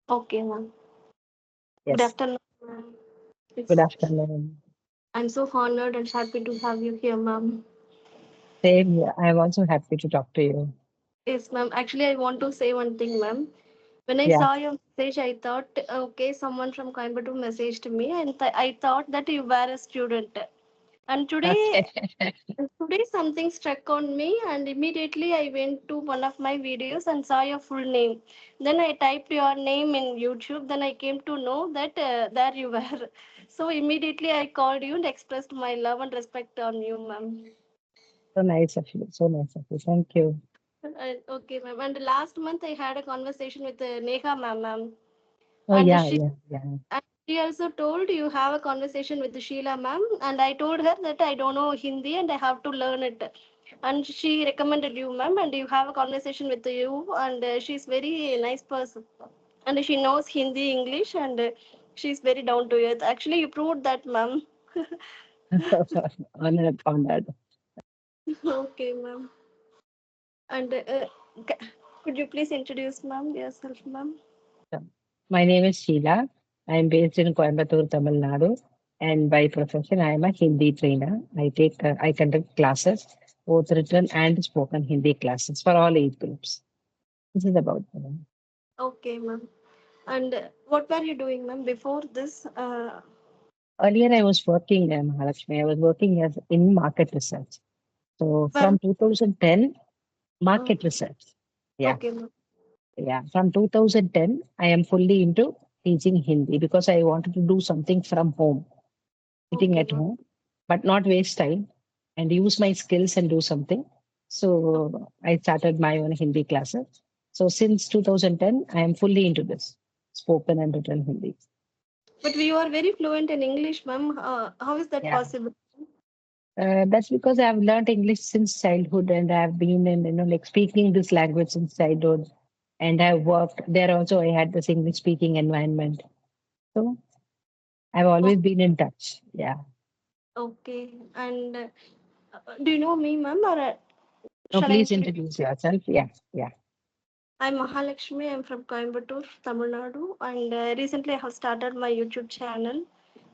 Okay, ma'am. Good Yes. afternoon, ma'am. Good It's afternoon. I'm so honored and happy to have you here, ma'am. Same here. I'm also happy to talk to you. Yes, ma'am. Actually, I want to say one thing, ma'am. When I Yeah. saw your message, I thought, okay, someone from Coimbatore messaged me, and I thought that you were a student. And Okay. today something struck on me, and immediately I went to one of my videos and saw your full name. Then I typed your name in YouTube. Then I came to know that there you were. So immediately I called you and expressed my love and respect on you, ma'am. So nice of you. So nice of you. Thank you. Okay, ma'am. And last month I had a conversation with Neha, ma'am. Oh, And yeah, she yeah, yeah. and she also told you have a conversation with Sheela ma'am, and I told her that I don't know Hindi and I have to learn it. And she recommended you, ma'am, and you have a conversation with you, and she's very nice person, and she knows Hindi, English, and she's very down to earth. Actually, you proved that, ma'am. Honored, honored. Okay, ma'am. And ca- could you please introduce, ma'am, yourself, ma'am? Yeah. My name is Sheela. I'm based in Coimbatore, Tamil Nadu. And by profession, I am a Hindi trainer. I conduct classes, both written and spoken Hindi classes for all age groups. This is about me. Okay, ma'am. And what were you doing, ma'am, before this? Earlier, I was working, Mahalakshmi. I was working as in market research. So Well, from 2010, uh, market research. Yeah, okay, ma'am. yeah. From 2010, I am fully into teaching Hindi because I wanted to do something from home, sitting Okay, at ma'am. home, but not waste time and use my skills and do something. So I started my own Hindi classes. So since 2010, I am fully into this spoken and written Hindi. But you are very fluent in English, ma'am. How is that Yeah. possible? That's because I've learned English since childhood and I've been in, like speaking this language since childhood. And I've worked there also. I had this English speaking environment. So I've Oh, always been in touch. Yeah. okay. And do you know me, ma'am, or No, shall I please introduce? introduce yourself. Yeah. Yeah. I'm Mahalakshmi. I'm from Coimbatore, Tamil Nadu, and recently I have started my YouTube channel.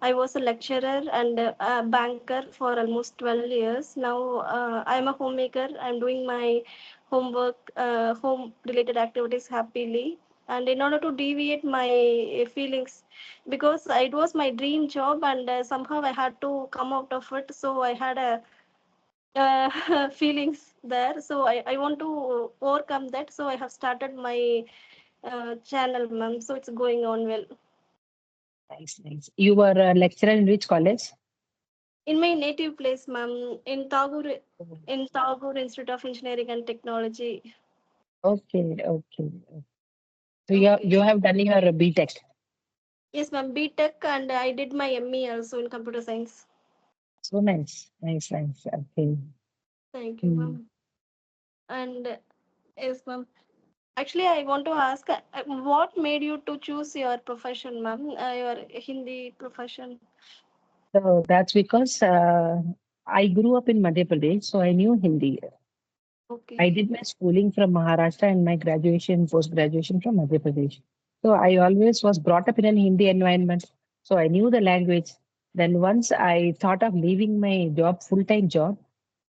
I was a lecturer and a banker for almost 12 years. Now I'm a homemaker. I'm doing my homework, home related activities happily. And in order to deviate my feelings, because it was my dream job, and somehow I had to come out of it. So I had a feelings there, so I want to overcome that, so I have started my channel, ma'am, so it's going on well. Nice, nice. You were a lecturer in which college? In my native place, ma'am, in Tagore, Oh, in Tagore Institute of Engineering and Technology. okay, okay. So Okay. you have done your B.Tech. Yes, ma'am, BTech, and I did my ME also in computer science. So nice, nice, nice. Okay. Thank you, Hmm. ma'am. And yes, ma'am, actually I want to ask, what made you to choose your profession, ma'am, your Hindi profession? So that's because I grew up in Madhya Pradesh, so I knew Hindi. I Okay. did my schooling from Maharashtra and my graduation, post graduation from Madhya Pradesh. So I always was brought up in an Hindi environment. So I knew the language. Then once I thought of leaving my job, full time job,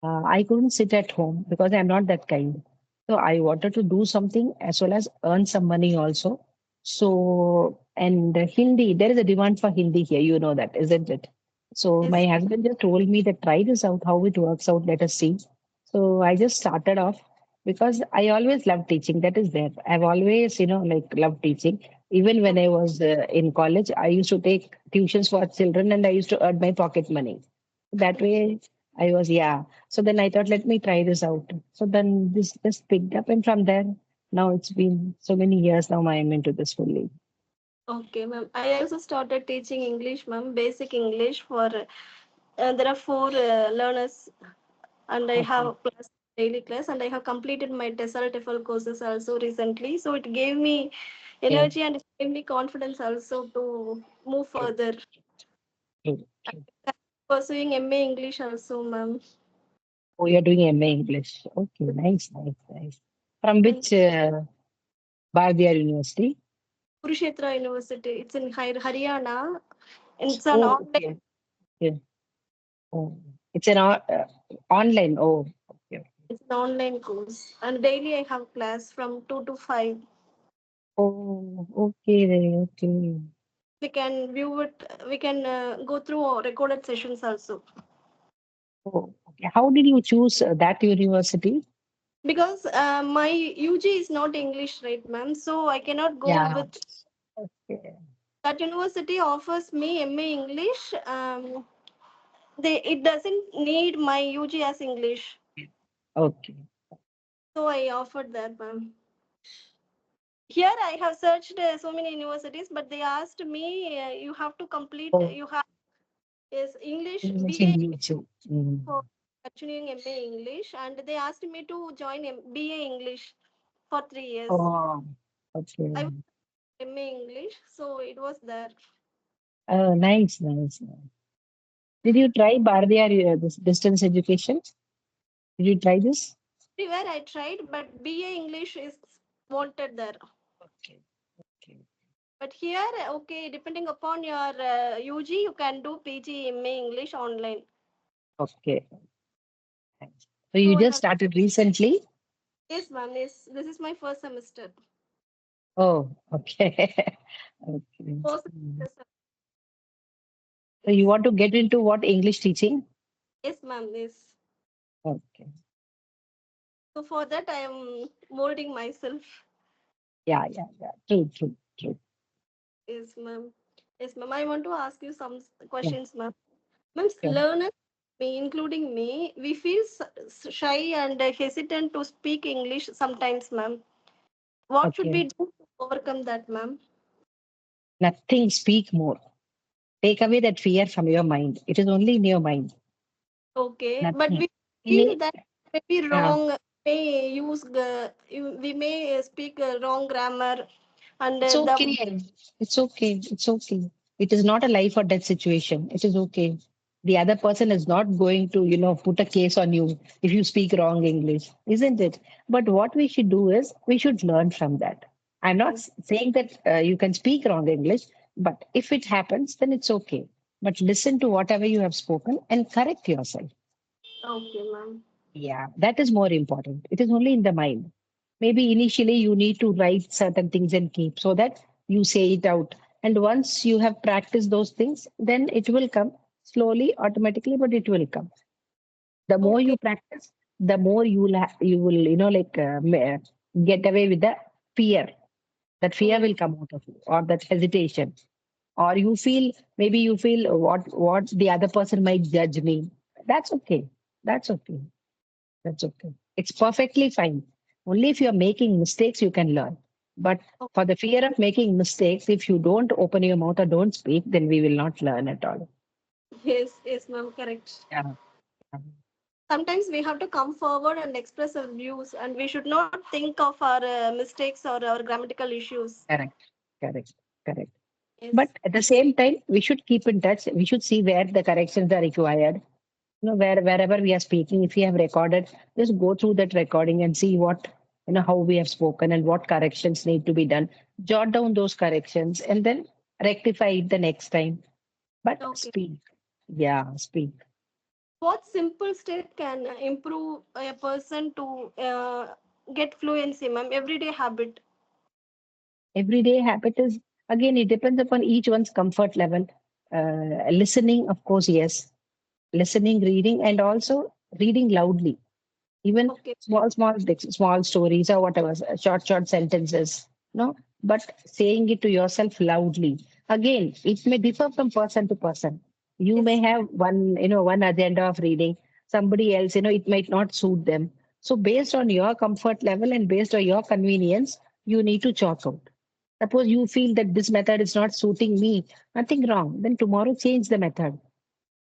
I couldn't sit at home because I'm not that kind. So I wanted to do something as well as earn some money also. So, and Hindi, there is a demand for Hindi here. You know that, isn't it? So my Yes. husband just told me that try this out, how it works out. Let us see. So I just started off because I always loved teaching. That is there. I've always, like loved teaching. Even when I was in college, I used to take tuitions for children and I used to earn my pocket money. That way I was, yeah. So then I thought, let me try this out. So then this just picked up. And from there, now it's been so many years now I am into this fully. Okay, ma'am. I also started teaching English, ma'am, basic English for there are four learners, and I have Okay. a class, daily class, and I have completed my TESOL TEFL courses also recently. So it gave me Okay. energy and it gave me confidence also to move True. further. True. True. I'm pursuing MA English also, ma'am. Oh, you're doing MA English. Okay. Nice, nice, nice. From And which Bhavya University? Kurukshetra University. It's in Haryana. It's an Oh, online, okay. Okay. Oh, it's an online. Oh, okay. it's an online course, and daily I have class from 2 to 5. Oh, okay. Okay. We can view it. We can go through recorded sessions also. Oh, okay. How did you choose that university? Because my UG is not English, right, ma'am? So I cannot go Yeah. with Okay. that university. Offers me MA English. They it doesn't need my UG as English, Okay. so I offered that, ma'am. Here I have searched so many universities, but they asked me you have to complete. Oh, You have is English English BA in YouTube. Mm. for continuing MA English, and they asked me to join BA English for 3 years. Oh, I okay. was MA English, so it was there. Oh, nice, nice, nice. Did you try Bharatiya, this distance education? Did you try this? Everywhere I tried, but BA English is wanted there. Okay. Okay. But here, okay, depending upon your UG, you can do PG MA English online. Okay. Thanks. So you So I just have, started recently? yes, ma'am, yes, this is my first semester. Oh, okay. Okay. First Mm. semester. So you want to get into what English teaching? Yes, ma'am, yes. Okay. So for that, I am molding myself. Yeah, yeah, yeah. True, true, true. Yes, ma'am. Yes, ma'am. I want to ask you some Yeah, questions, ma'am. Ma'am, sure. learners, me, including me, we feel shy and hesitant to speak English sometimes, ma'am. What should Okay. we do to overcome that, ma'am? Nothing, speak more. Take away that fear from your mind. It is only in your mind. Okay, but Nothing. we In feel it, that may be uh, wrong. May use we may speak wrong grammar, and it's the okay. It's okay. It's okay. It is not a life or death situation. It is okay. The other person is not going to, put a case on you if you speak wrong English, isn't it? But what we should do is we should learn from that. I'm not saying that you can speak wrong English, but if it happens, then it's okay. But listen to whatever you have spoken and correct yourself. okay, ma'am. Yeah, that is more important. It is only in the mind. Maybe initially you need to write certain things and keep so that you say it out. And once you have practiced those things, then it will come slowly, automatically, but it will come. The more you Okay, practice, the more you will, get away with the fear. That fear will oh, come out of you, or that hesitation, or you feel maybe you feel what the other person might judge me. That's okay. That's okay. That's okay. It's perfectly fine. Only if you're making mistakes, you can learn. But oh, for the fear of making mistakes, if you don't open your mouth or don't speak, then we will not learn at all. yes, yes, ma'am. Correct. Yeah. Sometimes we have to come forward and express our views, and we should not think of our mistakes or our grammatical issues. Correct. Correct. Correct. But Yes. at the same time, we should keep in touch. We should see where the corrections are required. Wherever we are speaking, if we have recorded, just go through that recording and see how we have spoken and what corrections need to be done. Jot down those corrections and then rectify it the next time. But Okay. speak. Yeah, speak. What simple step can improve a person to get fluency, ma'am? Everyday habit. Everyday habit is, again, it depends upon each one's comfort level. Listening, of course, yes. Listening, reading, and also reading loudly. Even Okay. small stories or whatever, short sentences, no, but saying it to yourself loudly. Again, it may differ from person to person. You may Yes. have one agenda of reading, somebody else, it might not suit them. So based on your comfort level and based on your convenience, you need to chalk out. Suppose you feel that this method is not suiting me, nothing wrong, then tomorrow change the method.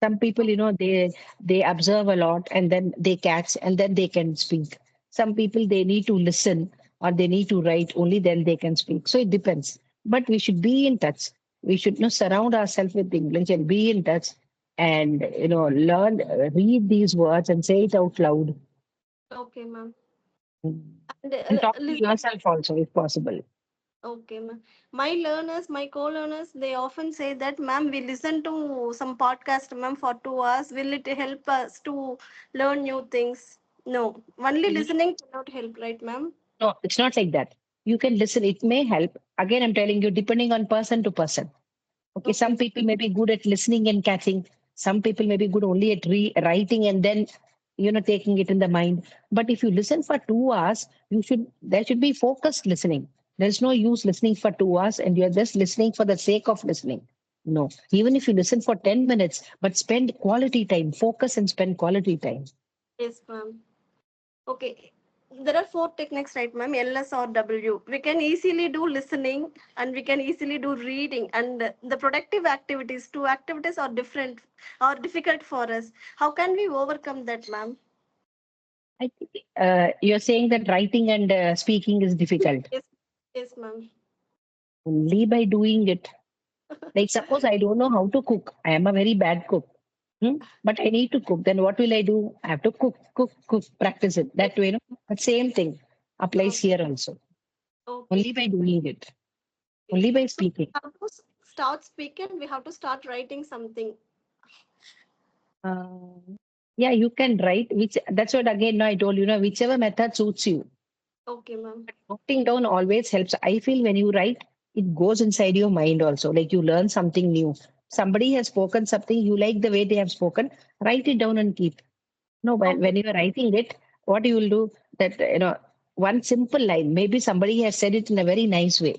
Some people, they observe a lot and then they catch and then they can speak. Some people, they need to listen or they need to write, only then they can speak. So it depends, but we should be in touch. We should surround ourselves with English and be in touch, and learn, read these words and say it out loud. Okay, ma'am. Mm. And And talk to yourself also if possible. Okay, ma'am. My learners, my co-learners, they often say that, ma'am, we listen to some podcast, ma'am, for 2 hours. Will it help us to learn new things? No, only listening cannot help, right, ma'am? No, it's not like that. You can listen. It may help. Again, I'm telling you, depending on person to person. Okay, some Okay, people may be good at listening and catching. Some people may be good only at writing and then, taking it in the mind. But if you listen for 2 hours, there should be focused listening. There's no use listening for 2 hours and you're just listening for the sake of listening. No, even if you listen for 10 minutes, but spend quality time, focus and spend quality time. yes, ma'am. Okay. There are four techniques, right, ma'am? LS or W. We can easily do listening and we can easily do reading. And the productive activities, two activities are different or difficult for us. How can we overcome that, ma'am? I think you're saying that writing and speaking is difficult. Yes, yes, ma'am. Only by doing it. Like suppose I don't know how to cook. I am a very bad cook. But I need to cook. Then what will I do? I have to cook, cook, cook, practice it. Yes, That way, the same thing applies okay, here also. okay. Only by doing it. Okay. Only by So we speaking. have to start speaking, we have to start writing something. Uh, yeah, you can write. Which that's what again. No, I told you. Whichever method suits you. Okay, ma'am. Noting down always helps. I feel when you write, it goes inside your mind also. Like you learn something new. Somebody has spoken something, you like the way they have spoken, write it down and keep. No, when Okay, you are writing it, what you will do that, one simple line, maybe somebody has said it in a very nice way.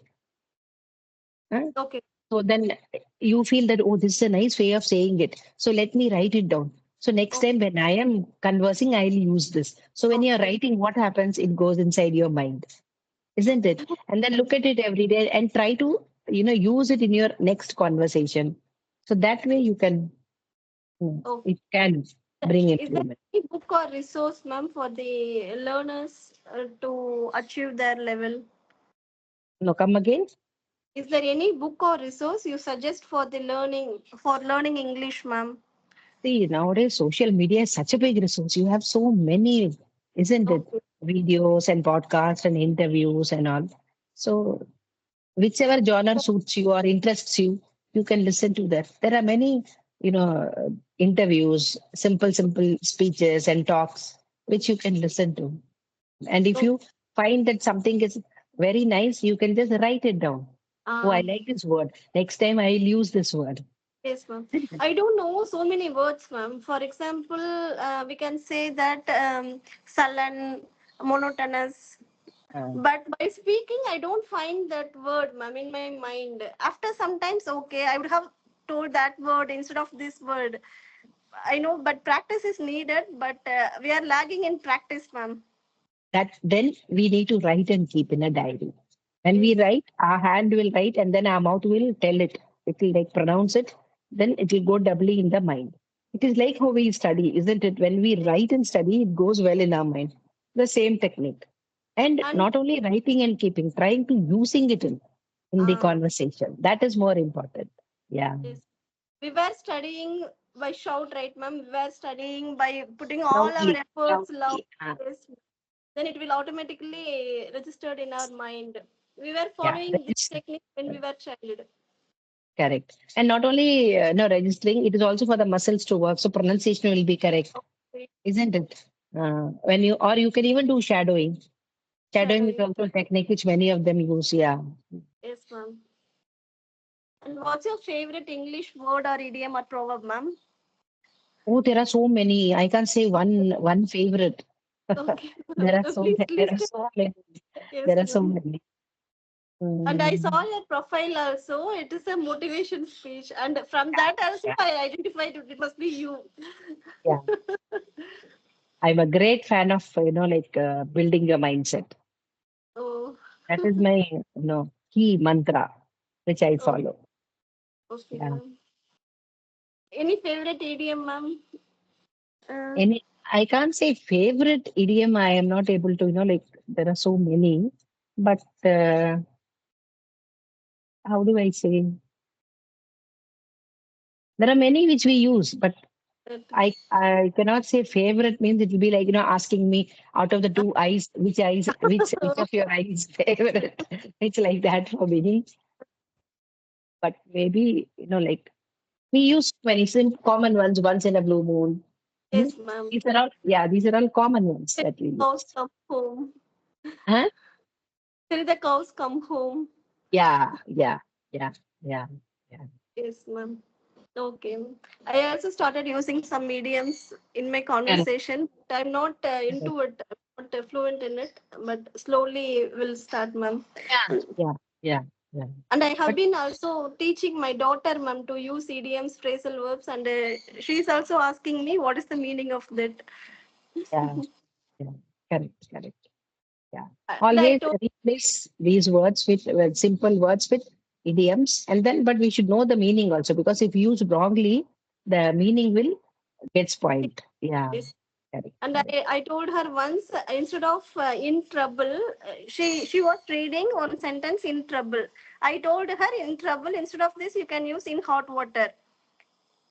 Huh? okay, So then you feel that, oh, this is a nice way of saying it. So let me write it down. So next okay, time when I am conversing, I'll use this. So when you're okay. writing, what happens? It goes inside your mind, isn't it? And then look at it every day and try to, use it in your next conversation. So that way you can, Okay. it can bring Is there improvement. any book or resource, ma'am, for the learners to achieve their level? No, come again. Is there any book or resource you suggest for the learning English, ma'am? See, nowadays social media is such a big resource. You have so many, isn't it? Okay, Videos and podcasts and interviews and all. So whichever genre suits you or interests you, you can listen to that. There are many, interviews, simple speeches and talks which you can listen to. And if okay. you find that something is very nice, you can just write it down. Oh, I Uh, like this word. Next time I'll use this word. yes, ma'am. I don't know so many words, ma'am. For example, we can say that sullen, monotonous. Uh, But by speaking, I don't find that word, ma'am, in my mind. After sometimes, okay, I would have told that word instead of this word. I know, but practice is needed. But we are lagging in practice, ma'am. that then we need to write and keep in a diary. When we Yes. write, our hand will write and then our mouth will tell it. It will like pronounce it, then it will go doubly in the mind. It is like how we study, isn't it? When we write and study, it goes well in our mind. The same technique. And And not only writing and keeping, trying to using it in the uh, conversation. That is more important. Yeah. yes, we were studying by shout, right, ma'am? We were studying by putting all our Loudly. efforts loud. Loudly. Yes. Then it will automatically registered in our mind. We were Yeah. following this Register. technique when we were child. Correct. And not only no registering, it is also for the muscles to work. So pronunciation will be correct, Okay. isn't it? When you or you can even do shadowing. Shadowing is Shadowing. also a technique which many of them use. Yeah. Yes, ma'am. And what's your favorite English word or idiom or proverb, ma'am? Oh, there are so many. I can't say one favorite. Okay, There ma'am. are so Please there are list it. so many. Yes, There are so ma'am. many. And I Mm, saw your profile also. It is a motivation speech. And from that also, yeah, I identified it must be you. yeah. I'm a great fan of like building your mindset. Oh, That is my key mantra which I oh, follow. okay, Yeah. ma'am. Any favorite idiom, ma'am? Uh, Any, I can't say favorite idiom. I am not able to, like there are so many, but how do I say? There are many which we use, but That I cannot say favorite means it will be like, asking me out of the two eyes, which of your eyes favorite? It's like that for me. But maybe, like we use many common ones once in a blue moon. Hmm? yes, ma'am. These are all common ones Till that we the cows use. come home. Huh? Till the cows come home. Yeah, yeah, yeah, yeah, yeah. Yes, ma'am. Okay. I also started using some mediums in my Correct, conversation. I'm not correct. into it, I'm not fluent in it, but slowly will start, ma'am. Yeah, yeah, yeah, yeah. And I have But been also teaching my daughter, ma'am, to use idioms, phrasal verbs, and she's also asking me what is the meaning of that. yeah, yeah, correct, correct. Yeah. And I Always told, replace these words with simple words with idioms, and then but we should know the meaning also because if used wrongly, the meaning will get spoiled. Yeah, yes. correct, And correct. I told her once, instead of in trouble, she was reading one sentence in trouble. I told her in trouble, instead of this, you can use in hot water.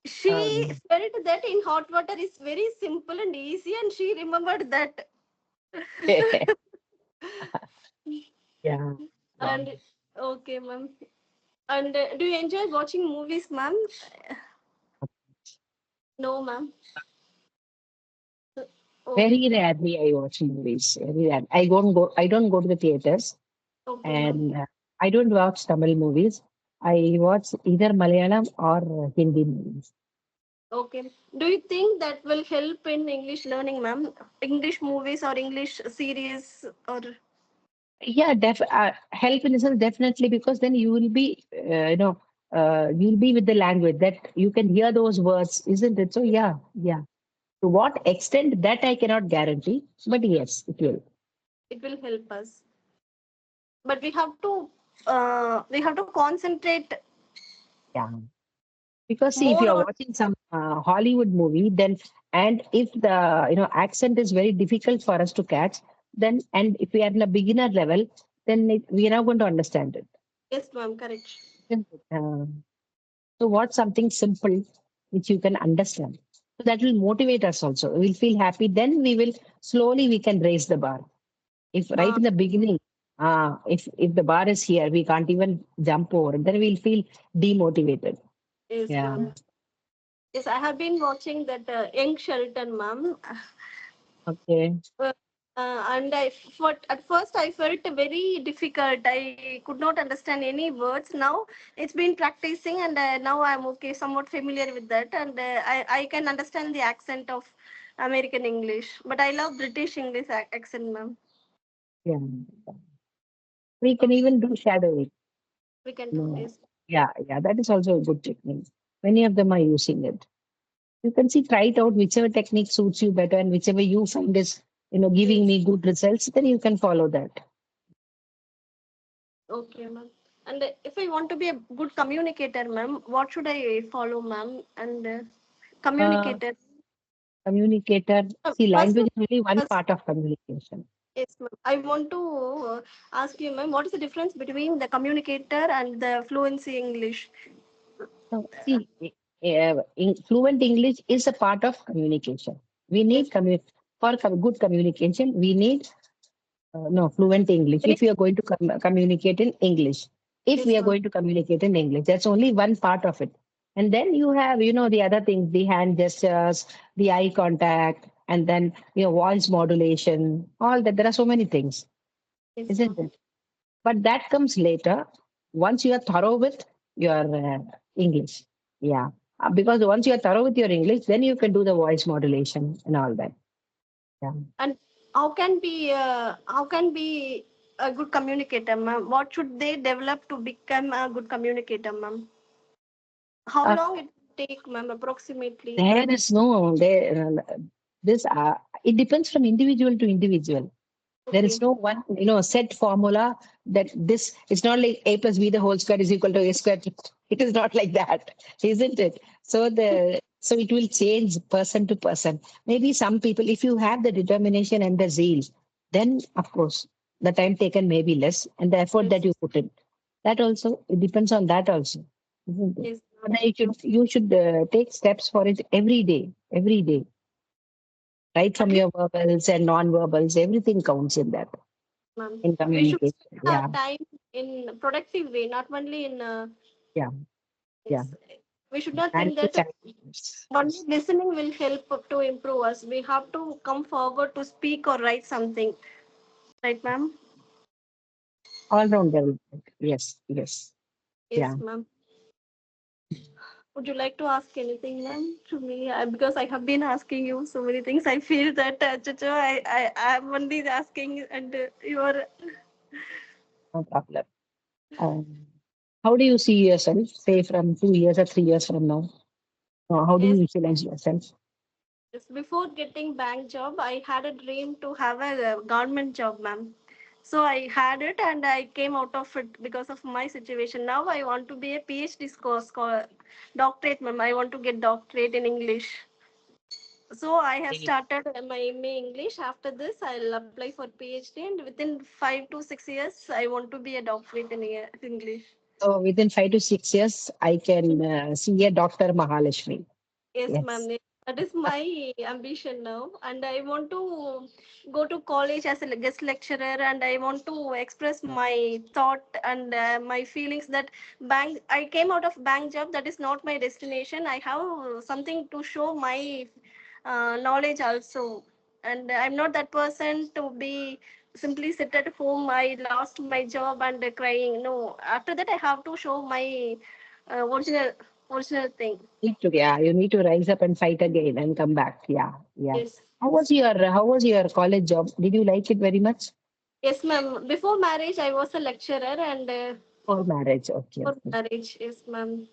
She Um, felt that in hot water is very simple and easy, and she remembered that. yeah, yeah. And okay, ma'am. And do you enjoy watching movies, ma'am? No, ma'am. Very Okay, rarely I watch movies. Very rare. I don't go to the theaters, okay, ma'am. and I don't watch Tamil movies. I watch either Malayalam or Hindi movies. Okay. Do you think that will help in English learning, ma'am? English movies or English series or Yeah, help in the sense definitely because then you will be, you'll be with the language that you can hear those words, isn't it? So yeah, yeah. To what extent that I cannot guarantee, but yes, it will. it will help us? But we have to concentrate Yeah, because see, if more you are on. watching some Hollywood movie, then and if the accent is very difficult for us to catch, then and if we are in a beginner level, then we are not going to understand it. Yes, ma'am. Correct. Isn't it? So what's something simple which you can understand? So that will motivate us also. We'll feel happy. Then we can raise the bar. If right Uh, in the beginning, if the bar is here, we can't even jump over. Then we'll feel demotivated. yes, Yeah. ma'am. Yes, I have been watching that Young Shelton, ma'am. Okay. Uh, and at first I felt very difficult. I could not understand any words. Now it's been practicing, and now I'm okay, somewhat familiar with that, and I can understand the accent of American English. But I love British English accent, ma'am. Yeah. We can Okay, even do shadowing. we can do No. this. Yeah, yeah. That is also a good technique. Many of them are using it. You can see, try it out, whichever technique suits you better and whichever you find is, giving Yes. me good results, then you can follow that. Okay, ma'am. And if I want to be a good communicator, ma'am, what should I follow, ma'am? And Uh, communicator. Communicator. See, First, language is only one first, part of communication. yes, ma'am. I want to ask you, ma'am, what is the difference between the communicator and the fluency English? So, see, fluent English is a part of communication. We need Yes, for good communication. We need no, fluent English. very, If we are going to communicate in English, if we yes, are ma'am. going to communicate in English, that's only one part of it. And then you have, the other things, the hand gestures, the eye contact, and then, voice modulation, all that. There are so many things, Yes, isn't ma'am. it? But that comes later once you are thorough with your English. Yeah. Because once you are thorough with your English, then you can do the voice modulation and all that. Yeah. And how can be a good communicator, ma'am? What should they develop to become a good communicator, ma'am? How Uh, long it take, ma'am, approximately? there is no there. This it depends from individual to individual. There is Okay. no one, set formula that this. It's not like a plus b the whole square is equal to a square. It is not like that, isn't it? So it will change person to person. Maybe some people, if you have the determination and the zeal, then of course the time taken may be less, and the effort Yes, that you put in. That also it depends on that also, isn't it? yes. Then you should take steps for it every day, right At from least, your verbals and non-verbals. Everything counts in that ma'am, in we should communication. spend our Yeah, time in productive way, not only in yeah, yeah. yes. We should not think Manage that time. Yes, only yes. listening will help to improve us. We have to come forward to speak or write something, right, ma'am? All round development. Yes, yes. Yeah. Yes, ma'am. Would you like to ask anything, ma'am, to me? Because I have been asking you so many things. I feel that, Chacho, I'm only asking, and you are. No problem. Um, how do you see yourself, say, from 2 years or 3 years from now? How do you Yes, visualize yourself? yes. Before getting bank job, I had a dream to have a government job, ma'am. So I had it, and I came out of it because of my situation. Now I want to be a PhD doctorate, ma'am. I want to get doctorate in English. So I have Really? started my MA English. After this, I'll apply for PhD, and within 5 to 6 years, I want to be a doctorate in English. So within 5 to 6 years, I can see a Dr. Mahalashmi. Yes, Yes. ma'am. That is my ambition now, and I want to go to college as a guest lecturer, and I want to express my thought and my feelings that bank. I came out of bank job. That is not my destination. I have something to show my knowledge also, and I'm not that person to be simply sit at home. I lost my job and crying. No, after that I have to show my original thing. You need to rise up and fight again and come back. Yeah, yeah. Yes. How was your college job? Did you like it very much? Yes, ma'am. Before marriage, I was a lecturer, and For marriage, okay, for okay. marriage, yes, ma'am.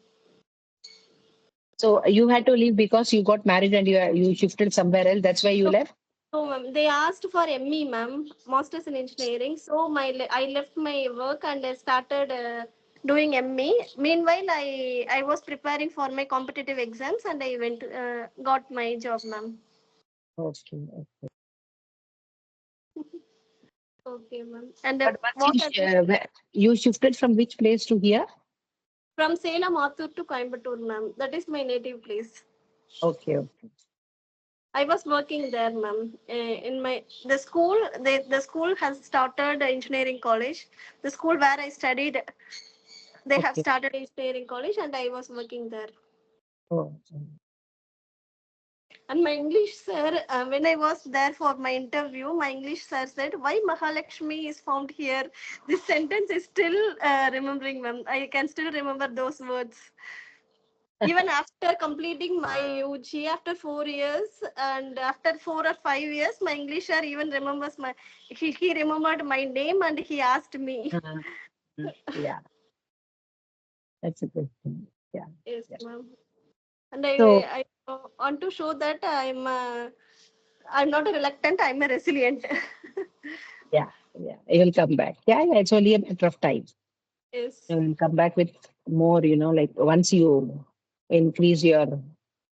So you had to leave because you got married and you shifted somewhere else. That's why you So, left. so ma'am, they asked for ME, ma'am, Masters in Engineering. So I left my work and I started doing ME. Meanwhile, I was preparing for my competitive exams, and I went got my job, ma'am. Okay, okay. Okay, ma'am. And But once what has you shifted from which place to here? from Salem, Mathur to Coimbatore, ma'am. That is my native place. Okay, okay. I was working there, ma'am. In my the school, the school has started engineering college. The school where I studied, they have Okay. started engineering college, and I was working there. Oh, And my English sir, when I was there for my interview, my English sir said, "Why Mahalakshmi is found here?" This sentence is still remembering, ma'am. I can still remember those words. Even after completing my UG after 4 years, and after 4 or 5 years, my English sir even remembers he remembered my name, and he asked me. uh, yeah, that's a good thing. Yeah, Yes, yeah. ma'am. And So I want to show that I'm not a reluctant. I'm a resilient. yeah, yeah, you will come back. Yeah, yeah. It's only a matter of time. Yes, You will come back with more. Like once you increase your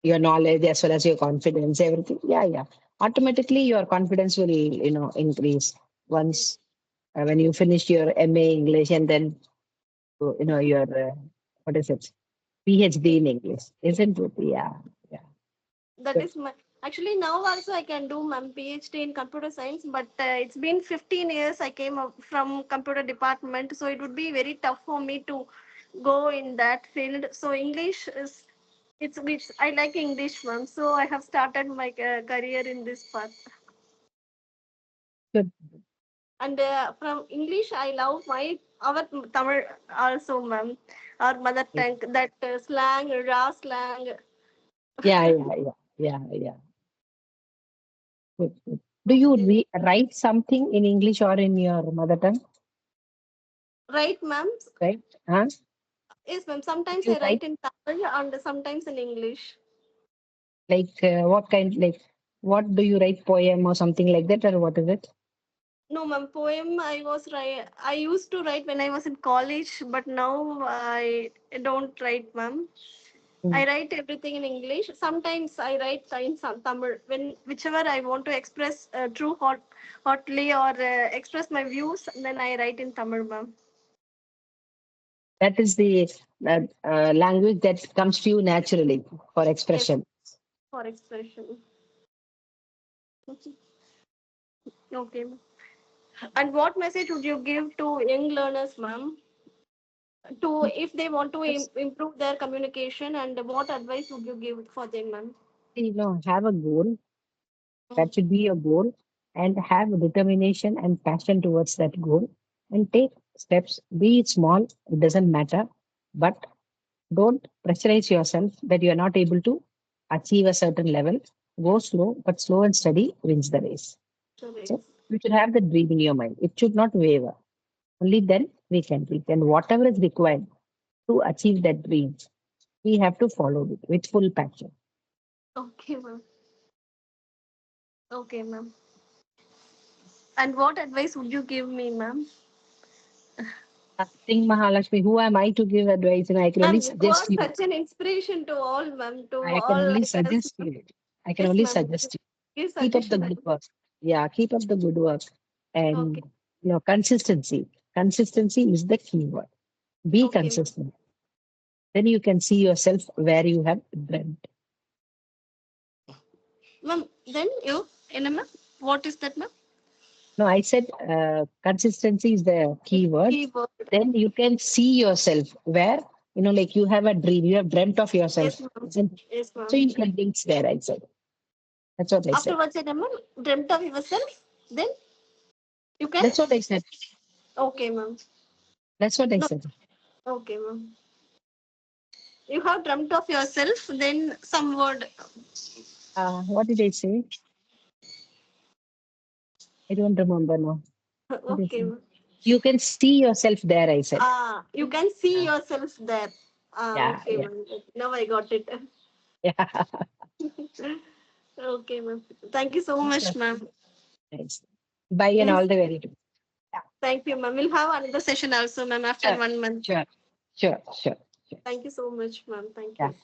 knowledge as well as your confidence, everything. Yeah, yeah. Automatically, your confidence will increase once when you finish your MA English and then your what is it, PhD in English, isn't it? Yeah, yeah. that Good. is my. Actually, now also I can do my PhD in computer science, but it's been 15 years I came up from computer department, so it would be very tough for me to go in that field. So English is it's I like English, ma'am. So I have started my career in this path. Good. And from English, I love our Tamil also, ma'am. Our mother tongue, that slang, raw slang. Yeah, yeah, yeah, yeah, yeah. Good, good. Do you Okay. write something in English or in your mother tongue? Right, ma'am. Right? Huh? Yes, ma'am. Do Sometimes you I write write in Tamil and sometimes in English. like what kind? Like what do you write? Poem or something like that, or what is it? No, ma'am. Poem I used to write when I was in college, but now I don't write, ma'am. Mm. I write everything in English. Sometimes I write in some Tamil when whichever I want to express hotly or express my views. Then I write in Tamil, ma'am. That is the language that comes to you naturally for Yes, expression. for expression. Okay. And what message would you give to young learners, ma'am, to if they want to Just, improve their communication, and what advice would you give for them, ma'am? have a goal. Mm. That should be your goal, and have determination and passion towards that goal, and take steps. Be it small, it doesn't matter, but don't pressurize yourself that you are not able to achieve a certain level. Go slow, but slow and steady wins the race. So So raise. you should have the dream in your mind. It should not waver. Only then we can reach. And whatever is required to achieve that dream, we have to follow it with full passion. Okay, ma'am. Okay, ma'am. And what advice would you give me, ma'am? Think Mahalakshmi, who am I to give advice? And I can only Ma'am, you are suggest you. such an inspiration to all, ma'am, to I can all only like us. suggest you. I can Yes, only ma'am. suggest you. Give Keep up the suggestion. good work. Yeah, keep up the good work. Okay. And consistency. Consistency is the key word. Be Okay, ma'am. consistent. Then you can see yourself where you have dreamt. Ma'am, then you, in a ma'am, what is that, ma'am? No, I said consistency is the key word. Keyword. Then you can see yourself where, like you have a dream, you have dreamt of Yes, yourself, ma'am. isn't it? Yes, So ma'am. you can reach there, I said. That's what I said. Afterwards, said, ma'am, dreamt of yourself, then you can. That's what I said. Okay, ma'am. That's what I No. said. Okay, ma'am. You have dreamt of yourself, then some word. What did I say? I don't remember now. What did I Okay, say? ma'am. You can see yourself there, I said. You can see Uh, yourself there. yeah, Okay, yeah, ma'am. Now I got it. yeah. Okay, ma'am. Thank you so much, Sure. ma'am. Nice. Bye and all Yes, the very best. Yeah, thank you, ma'am. We'll have another session also, ma'am, after sure, 1 month. sure, sure, sure, sure. Thank you so much, ma'am. Thank Yeah. you.